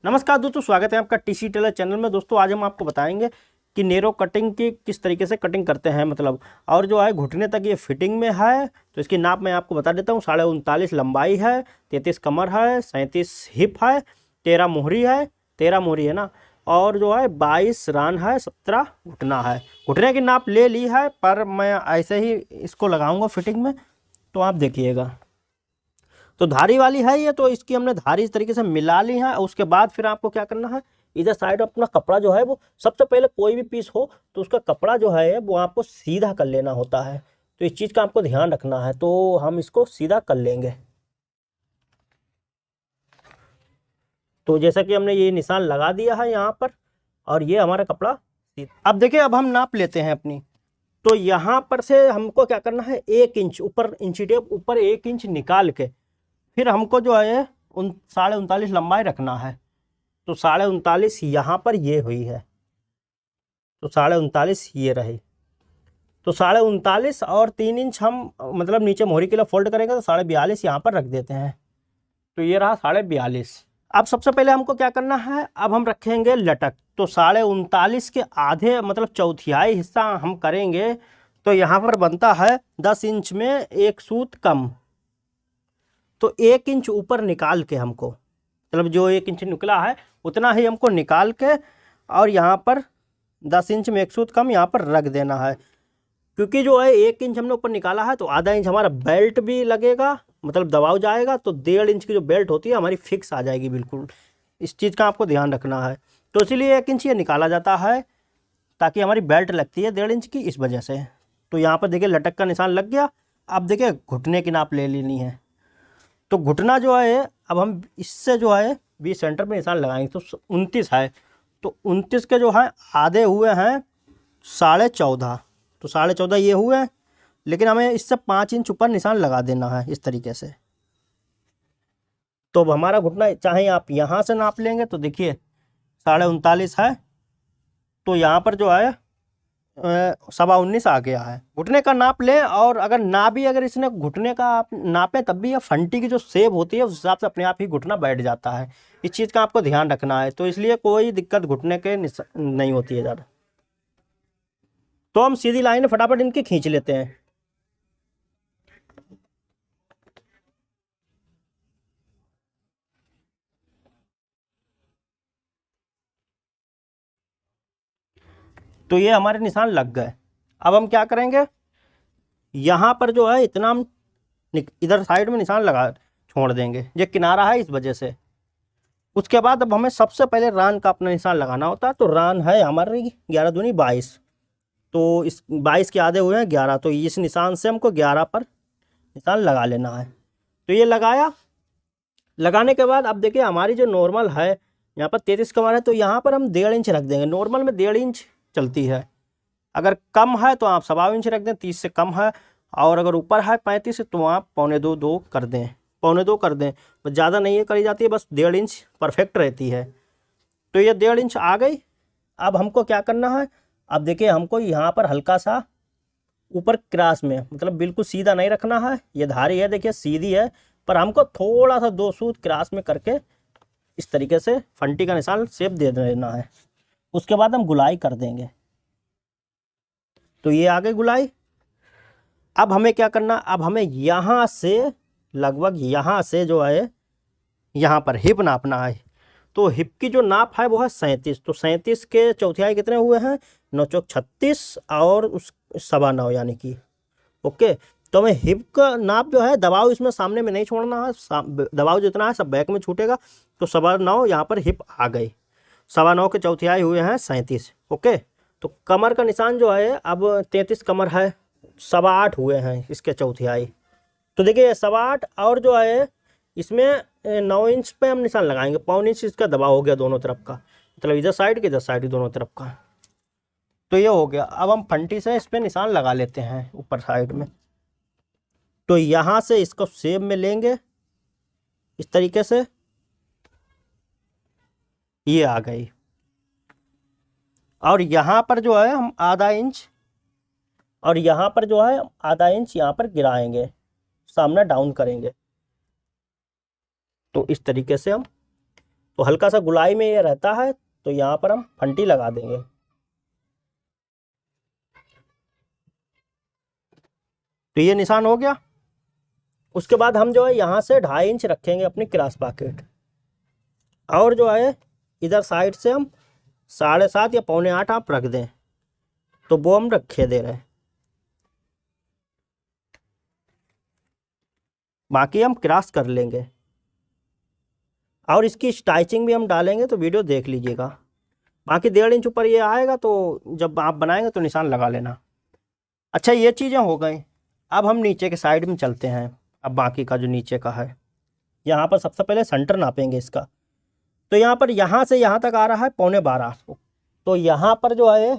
नमस्कार दोस्तों, स्वागत है आपका टीसी टेलर चैनल में। दोस्तों आज हम आपको बताएंगे कि नेरो कटिंग की किस तरीके से कटिंग करते हैं, मतलब और जो है घुटने तक ये फिटिंग में है। तो इसकी नाप मैं आपको बता देता हूँ। 39.5 लंबाई है, 33 कमर है, 37 हिप है, 13 मोहरी है, 13 मोहरी है ना, और जो है 22 रान है, 17 घुटना है। घुटने की नाप ले ली है, पर मैं ऐसे ही इसको लगाऊंगा फिटिंग में, तो आप देखिएगा। तो धारी वाली है ये, तो इसकी हमने धारी इस तरीके से मिला ली है। और उसके बाद फिर आपको क्या करना है, इधर साइड अपना कपड़ा जो है वो सबसे पहले कोई भी पीस हो तो उसका कपड़ा जो है वो आपको सीधा कर लेना होता है। तो इस चीज़ का आपको ध्यान रखना है। तो हम इसको सीधा कर लेंगे। तो जैसा कि हमने ये निशान लगा दिया है यहाँ पर, और ये हमारा कपड़ा अब देखिए, अब हम नाप लेते हैं अपनी। तो यहाँ पर से हमको क्या करना है, 1 इंच ऊपर, इंची टेप ऊपर 1 इंच निकाल के फिर हमको जो है 39.5 लंबाई रखना है। तो 39.5 यहाँ पर ये हुई है, तो 39.5 ये रही। तो 39.5 और 3 इंच हम मतलब नीचे मोहरी के लिए फोल्ड करेंगे, तो 42.5 यहाँ पर रख देते हैं। तो ये रहा 42.5। अब सबसे पहले हमको क्या करना है, अब हम रखेंगे लटक। तो 39.5 के आधे मतलब चौथाई हिस्सा हम करेंगे। तो यहाँ पर बनता है 10 इंच में 1 सूत कम। तो 1 इंच ऊपर निकाल के हमको, मतलब जो 1 इंच निकला है उतना ही हमको निकाल के, और यहाँ पर 10 इंच में 1 सूत कम यहाँ पर रख देना है। क्योंकि जो है 1 इंच हमने ऊपर निकाला है, तो आधा इंच हमारा बेल्ट भी लगेगा, मतलब दबाव जाएगा। तो 1.5 इंच की जो बेल्ट होती है हमारी फिक्स आ जाएगी बिल्कुल। इस चीज़ का आपको ध्यान रखना है। तो इसीलिए 1 इंच ये निकाला जाता है, ताकि हमारी बेल्ट लगती है 1.5 इंच की, इस वजह से। तो यहाँ पर देखिए लटक का निशान लग गया। अब देखिए घुटने की नाप ले लेनी है। तो घुटना जो है, अब हम इससे जो है 20 सेंटर पे निशान लगाएंगे। तो 29 है, तो 29 के जो है आधे हुए हैं 14.5। तो 14.5 ये हुए हैं, लेकिन हमें इससे 5 इंच ऊपर निशान लगा देना है इस तरीके से। तो अब हमारा घुटना चाहे आप यहाँ से नाप लेंगे, तो देखिए 39.5 है, तो यहाँ पर जो है 19.25 आ गया है। घुटने का नाप लें, और अगर ना भी अगर इसने घुटने का आप नापें तब भी ये फंटी की जो शेप होती है उस हिसाब से अपने आप ही घुटना बैठ जाता है। इस चीज़ का आपको ध्यान रखना है। तो इसलिए कोई दिक्कत घुटने के नहीं होती है ज़्यादा। तो हम सीधी लाइन फटाफट इनकी खींच लेते हैं। तो ये हमारे निशान लग गए। अब हम क्या करेंगे, यहाँ पर जो है इतना हम इधर साइड में निशान लगा छोड़ देंगे, ये किनारा है इस वजह से। उसके बाद अब हमें सबसे पहले रान का अपना निशान लगाना होता है। तो रान है हमारी 11 दूनी 22। तो इस 22 के आधे हुए हैं 11, तो इस निशान से हमको 11 पर निशान लगा लेना है। तो ये लगाया। लगाने के बाद अब देखिए हमारी जो नॉर्मल है, यहाँ पर 33 कमर है, तो यहाँ पर हम 1.5 इंच रख देंगे। नॉर्मल में 1.5 इंच चलती है। अगर कम है तो आप 1.25 इंच रख दें, 30 से कम है। और अगर ऊपर है 35 से, तो आप 2.25 कर दें, 2.25 कर दें। बस ज़्यादा नहीं है करी जाती है, बस 1.5 इंच परफेक्ट रहती है। तो ये 1.5 इंच आ गई। अब हमको क्या करना है, अब देखिए हमको यहाँ पर हल्का सा ऊपर क्रॉस में, मतलब बिल्कुल सीधा नहीं रखना है। ये धारी है देखिए सीधी है, पर हमको थोड़ा सा 2 सूत क्रॉस में करके इस तरीके से फंटी का निशान शेप दे देना है। उसके बाद हम गुलाई कर देंगे। तो ये आ गई गुलाई। अब हमें क्या करना, अब हमें यहाँ से लगभग यहाँ से जो है यहाँ पर हिप नापना है। तो हिप की जो नाप है वो है 37। तो 37 के चौथाई कितने हुए हैं, 9 चौक 36, और उस 9.25 यानी कि ओके। तो हमें हिप का नाप जो है, दबाव इसमें सामने में नहीं छोड़ना है, दबाव जितना है सब बैक में छूटेगा। तो 9.25 यहाँ पर हिप आ गई। 9.25 के चौथाई हुए हैं 37। ओके। तो कमर का निशान जो है, अब 33 कमर है, 8.25 हुए हैं इसके चौथाई। तो देखिए 8.25, और जो है इसमें 9 इंच पे हम निशान लगाएंगे। 1.25 इंच इसका दबाव हो गया दोनों तरफ का, मतलब इधर साइड के इधर साइड दोनों तरफ का। तो ये हो गया। अब हम फंटी से इस पे निशान लगा लेते हैं ऊपर साइड में। तो यहाँ से इसको शेप में लेंगे इस तरीके से, ये आ गई। और यहाँ पर जो है हम आधा इंच, और यहाँ पर जो है आधा इंच यहाँ पर गिराएंगे, सामने डाउन करेंगे। तो इस तरीके से हम तो हल्का सा गुलाई में ये रहता है, तो यहाँ पर हम फंटी लगा देंगे। तो ये निशान हो गया। उसके बाद हम जो है यहाँ से 2.5 इंच रखेंगे अपनी क्रॉस पॉकेट, और जो है इधर साइड से हम 7.5 या 7.75 आप रख दें, तो वो हम रखे दे रहे हैं। बाकी हम क्रॉस कर लेंगे, और इसकी स्टाइचिंग भी हम डालेंगे, तो वीडियो देख लीजिएगा। बाकी 1.5 इंच ऊपर ये आएगा, तो जब आप बनाएंगे तो निशान लगा लेना। अच्छा, ये चीज़ें हो गई। अब हम नीचे के साइड में चलते हैं। अब बाकी का जो नीचे का है, यहाँ पर सबसे पहले सेंटर नापेंगे इसका। तो यहाँ पर यहाँ से यहाँ तक आ रहा है 12.25, तो यहाँ पर जो है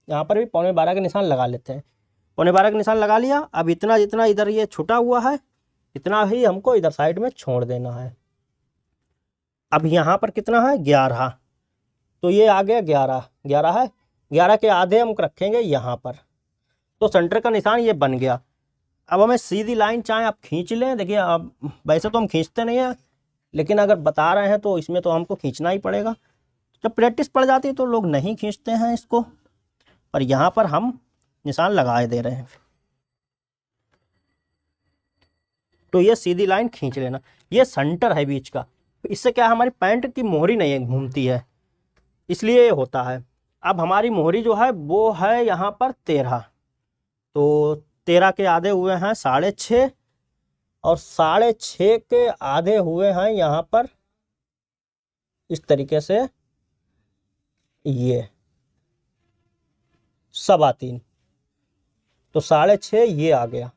यहाँ पर भी 12.25 का निशान लगा लेते हैं। 12.25 का निशान लगा लिया। अब इतना जितना इधर ये छुटा हुआ है, इतना ही हमको इधर साइड में छोड़ देना है। अब यहाँ पर कितना है, 11, तो ये आ गया 11 है। 11 के आधे हम रखेंगे यहाँ पर, तो सेंटर का निशान ये बन गया। अब हमें सीधी लाइन चाहे आप खींच लें, देखिए अब वैसे तो हम खींचते नहीं हैं, लेकिन अगर बता रहे हैं तो इसमें तो हमको खींचना ही पड़ेगा। जब प्रैक्टिस पड़ जाती है तो लोग नहीं खींचते हैं इसको, पर यहाँ पर हम निशान लगाए दे रहे हैं। तो ये सीधी लाइन खींच लेना, ये सेंटर है बीच का। इससे क्या, हमारी पैंट की मोहरी नहीं घूमती है, इसलिए ये होता है। अब हमारी मोहरी जो है वो है यहाँ पर 13, तो 13 के आधे हुए हैं 6.5, और 6.5 के आधे हुए हैं यहाँ पर इस तरीके से, ये 3.25, तो 6.5 ये आ गया।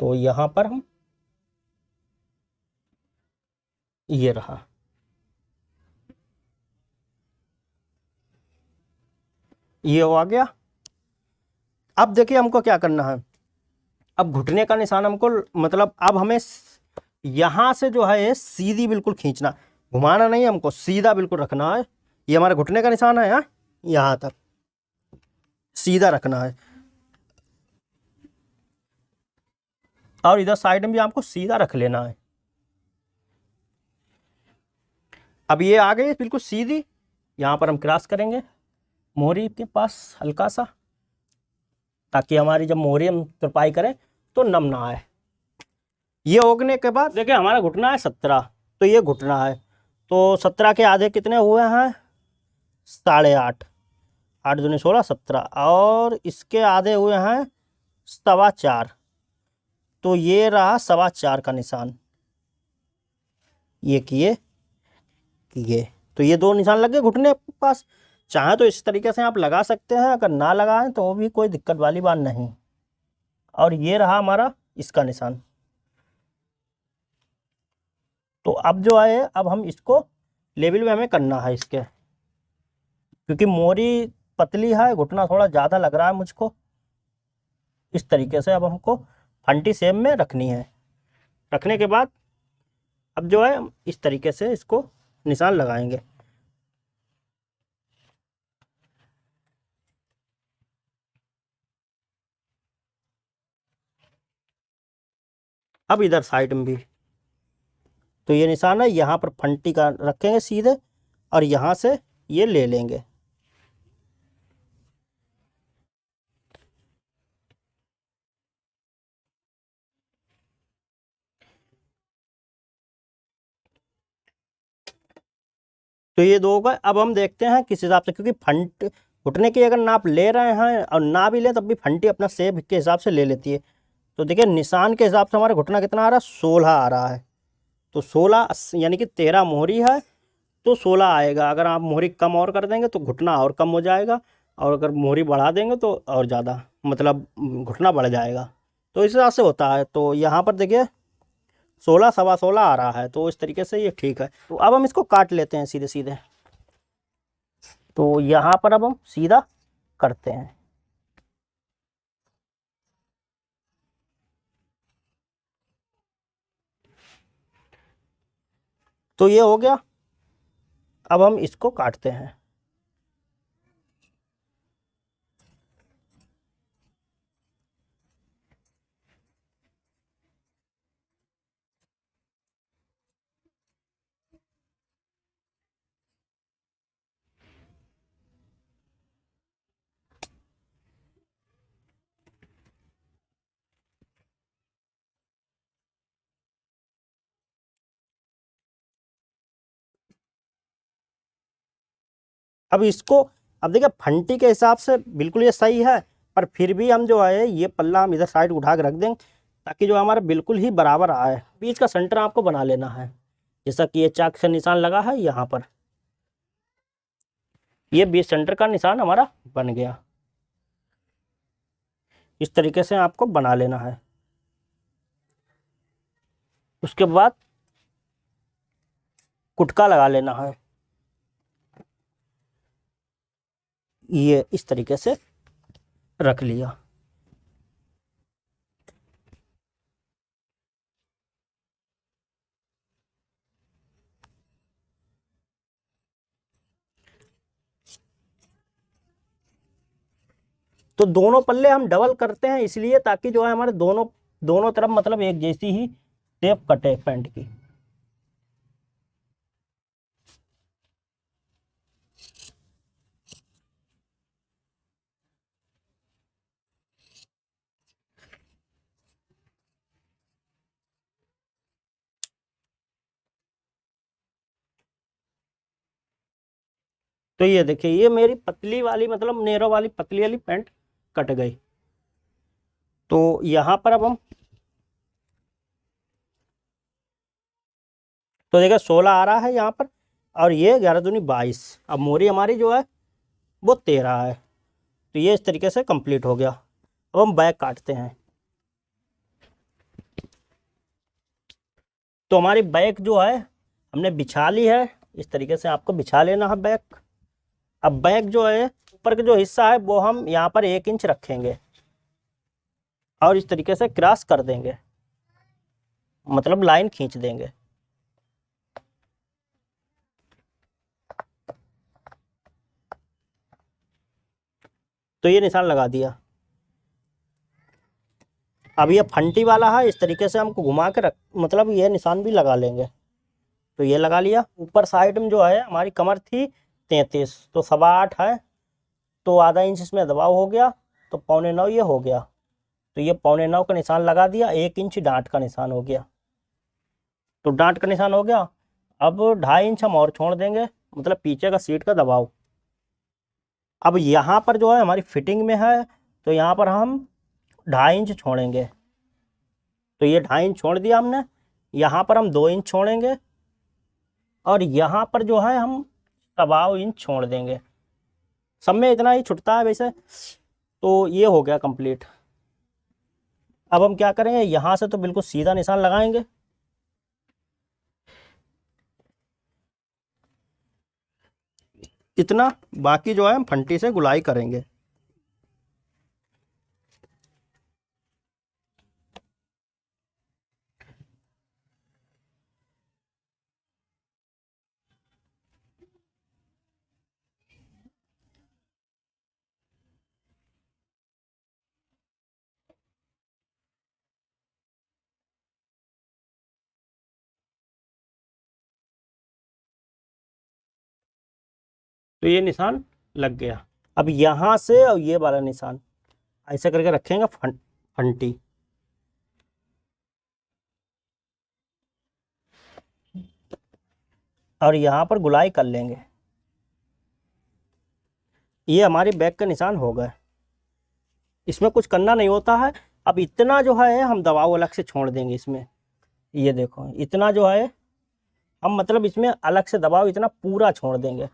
तो यहाँ पर हम ये रहा, ये आ गया। अब देखिए हमको क्या करना है। अब घुटने का निशान हमको, मतलब अब हमें यहाँ से जो है सीधी बिल्कुल खींचना, घुमाना नहीं, हमको सीधा बिल्कुल रखना है। ये हमारे घुटने का निशान है, यहाँ तक सीधा रखना है, और इधर साइड में भी आपको सीधा रख लेना है। अब ये आ गई बिल्कुल सीधी। यहाँ पर हम क्रॉस करेंगे मोहरी के पास हल्का सा, ताकि हमारी जब मोहरी हम तुरपाई करें तो नम ना आए। ये उगने के बाद देखिए हमारा घुटना है 17, तो ये घुटना है, तो 17 के आधे कितने हुए हैं, 8.5, 8 दूनी 16, 17, और इसके आधे हुए हैं 4.25, तो ये रहा 4.25 का निशान। ये किए, तो ये 2 निशान लग गए घुटने के पास। चाहे तो इस तरीके से आप लगा सकते हैं, अगर ना लगाएं तो भी कोई दिक्कत वाली बात नहीं। और ये रहा हमारा इसका निशान। तो अब जो है, अब हम इसको लेवल में हमें करना है इसके, क्योंकि मोरी पतली है, घुटना थोड़ा ज़्यादा लग रहा है मुझको। इस तरीके से अब हमको फंटी शेप में रखनी है। रखने के बाद अब जो है इस तरीके से इसको निशान लगाएंगे। अब इधर साइड में भी तो ये निशान है, यहाँ पर फंटी का रखेंगे सीधे, और यहाँ से ये ले लेंगे। तो ये 2 का अब हम देखते हैं किस हिसाब से, क्योंकि फंट घुटने की अगर नाप ले रहे हैं और ना भी ले तब भी फंटी अपना शेप के हिसाब से ले लेती है। तो देखिए निशान के हिसाब से हमारा घुटना कितना आ रहा है, 16 आ रहा है। तो 16 यानी कि 13 मोहरी है, तो 16 आएगा। अगर आप मोहरी कम और कर देंगे तो घुटना और कम हो जाएगा, और अगर मोहरी बढ़ा देंगे तो और ज़्यादा, मतलब घुटना बढ़ जाएगा। तो इस हिसाब से होता है। तो यहाँ पर देखिए 16, 16.25 आ रहा है, तो इस तरीके से ये ठीक है। तो अब हम इसको काट लेते हैं सीधे सीधे। तो यहाँ पर अब हम सीधा करते हैं। तो ये हो गया। अब हम इसको काटते हैं। अब इसको, अब देखिए फंटी के हिसाब से बिल्कुल ये सही है, पर फिर भी हम जो है ये पल्ला हम इधर साइड उठा के रख देंगे ताकि जो हमारा बिल्कुल ही बराबर आए। बीच का सेंटर आपको बना लेना है, जैसा कि ये चाक से निशान लगा है यहाँ पर, ये बीच सेंटर का निशान हमारा बन गया। इस तरीके से आपको बना लेना है। उसके बाद कुटका लगा लेना है, ये इस तरीके से रख लिया। तो दोनों पल्ले हम डबल करते हैं इसलिए ताकि जो है हमारे दोनों दोनों तरफ मतलब एक जैसी ही शेप कटे पैंट की। तो ये देखिए ये मेरी पतली वाली मतलब नेरो वाली पतली वाली पैंट कट गई। तो यहाँ पर अब हम, तो देखिए 16 आ रहा है यहाँ पर, और ये 11 दूनी 22। अब मोरी हमारी जो है वो 13 है। तो ये इस तरीके से कंप्लीट हो गया। अब हम बैक काटते हैं। तो हमारी बैक जो है हमने बिछा ली है, इस तरीके से आपको बिछा लेना है बैक। अब बैक जो है ऊपर का जो हिस्सा है वो हम यहाँ पर 1 इंच रखेंगे और इस तरीके से क्रॉस कर देंगे, मतलब लाइन खींच देंगे। तो ये निशान लगा दिया। अब ये फंटी वाला है, इस तरीके से हमको घुमा के रख, मतलब ये निशान भी लगा लेंगे। तो ये लगा लिया। ऊपर साइड में जो है हमारी कमर थी 33, तो 8.25 है, तो आधा इंच इसमें दबाव हो गया, तो 8.25 ये हो गया। तो ये 8.25 का निशान लगा दिया, 1 इंच डांट का निशान हो गया। तो डांट का निशान हो गया। अब 2.5 इंच हम और छोड़ देंगे, मतलब पीछे का सीट का दबाव। अब यहाँ पर जो है हमारी फिटिंग में है, तो यहाँ पर हम 2.5 इंच छोड़ेंगे। तो ये 2.5 इंच छोड़ दिया हमने। यहाँ पर हम 2 इंच छोड़ेंगे और यहाँ पर जो है हम 2.25 इंच छोड़ देंगे। सब में इतना ही छुटता है वैसे। तो ये हो गया कंप्लीट। अब हम क्या करेंगे, यहाँ से तो बिल्कुल सीधा निशान लगाएंगे। इतना, बाकी जो है हम फंटी से गुलाई करेंगे। तो ये निशान लग गया। अब यहाँ से और ये वाला निशान ऐसे करके रखेंगे फंटी। और यहाँ पर गुलाई कर लेंगे। ये हमारी बैक का निशान हो गए। इसमें कुछ करना नहीं होता है। अब इतना जो है हम दबाव अलग से छोड़ देंगे इसमें। ये देखो इतना जो है हम मतलब इसमें अलग से दबाव इतना पूरा छोड़ देंगे,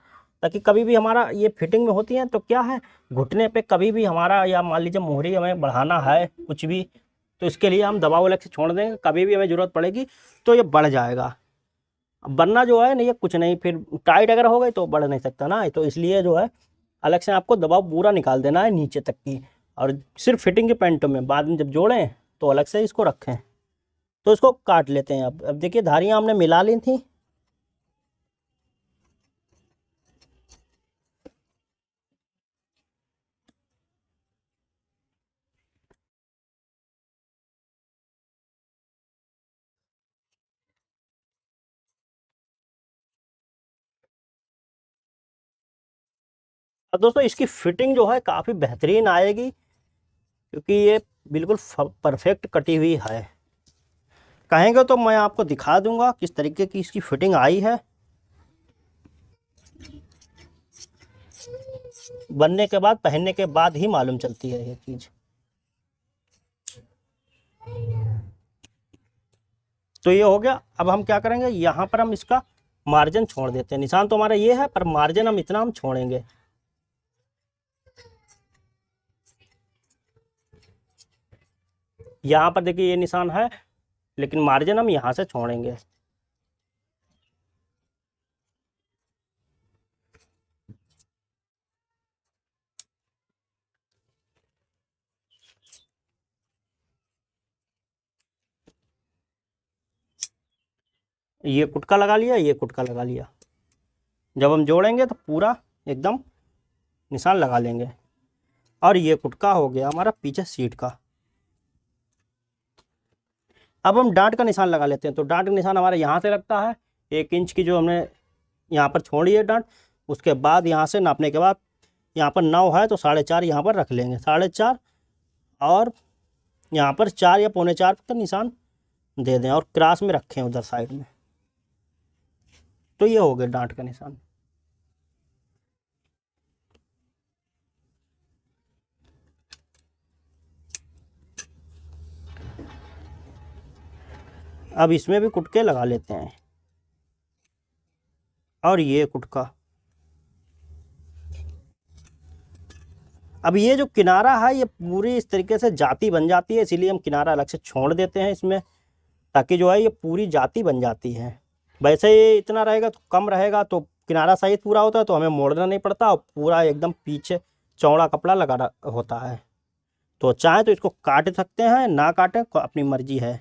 ताकि कभी भी हमारा ये फिटिंग में होती है तो क्या है, घुटने पे कभी भी हमारा, या मान लीजिए मोहरी हमें बढ़ाना है कुछ भी, तो इसके लिए हम दबाव अलग से छोड़ देंगे। कभी भी हमें ज़रूरत पड़ेगी तो ये बढ़ जाएगा। अब बनना जो है नहीं, ये कुछ नहीं, फिर टाइट अगर हो गई तो बढ़ नहीं सकता ना, तो इसलिए जो है अलग से आपको दबाव पूरा निकाल देना है नीचे तक की। और सिर्फ फिटिंग के पैंटों में बाद में जब जोड़ें तो अलग से इसको रखें। तो इसको काट लेते हैं। अब देखिए धारियाँ हमने मिला ली थी। अब दोस्तों इसकी फिटिंग जो है काफ़ी बेहतरीन आएगी, क्योंकि ये बिल्कुल परफेक्ट कटी हुई है। कहेंगे तो मैं आपको दिखा दूंगा किस तरीके की इसकी फिटिंग आई है। बनने के बाद, पहनने के बाद ही मालूम चलती है ये चीज़। तो ये हो गया। अब हम क्या करेंगे, यहाँ पर हम इसका मार्जिन छोड़ देते हैं। निशान तो हमारा ये है, पर मार्जिन हम इतना हम छोड़ेंगे। यहाँ पर देखिए ये निशान है, लेकिन मार्जिन हम यहाँ से छोड़ेंगे। ये कुटका लगा लिया, ये कुटका लगा लिया। जब हम जोड़ेंगे तो पूरा एकदम निशान लगा लेंगे। और ये कुटका हो गया हमारा पीछे सीट का। अब हम डांट का निशान लगा लेते हैं। तो डांट का निशान हमारा यहाँ से लगता है, 1 इंच की जो हमने यहाँ पर छोड़ी है डांट। उसके बाद यहाँ से नापने के बाद, यहाँ पर 9 है तो 4.5 यहाँ पर रख लेंगे, 4.5। और यहाँ पर 4 या 4.25 का निशान दे दें और क्रॉस में रखें उधर साइड में। तो ये हो गया डांट का निशान। अब इसमें भी कुटके लगा लेते हैं। और ये कुटका। अब ये जो किनारा है ये पूरी इस तरीके से जाती बन जाती है, इसीलिए हम किनारा अलग से छोड़ देते हैं इसमें, ताकि जो है ये पूरी जाती बन जाती है। वैसे ये इतना रहेगा तो कम रहेगा, तो किनारा सहित पूरा होता है तो हमें मोड़ना नहीं पड़ता, और पूरा एकदम पीछे चौड़ा कपड़ा लगा होता है। तो चाहे तो इसको काट सकते हैं, ना काटें अपनी मर्जी है।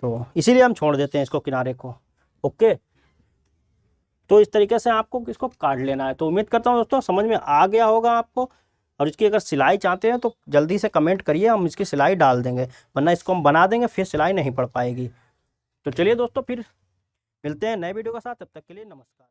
तो इसीलिए हम छोड़ देते हैं इसको, किनारे को। ओके, तो इस तरीके से आपको इसको काट लेना है। तो उम्मीद करता हूँ दोस्तों समझ में आ गया होगा आपको। और इसकी अगर सिलाई चाहते हैं तो जल्दी से कमेंट करिए, हम इसकी सिलाई डाल देंगे, वरना इसको हम बना देंगे फिर सिलाई नहीं पड़ पाएगी। तो चलिए दोस्तों, फिर मिलते हैं नए वीडियो के साथ। तब तक के लिए नमस्कार।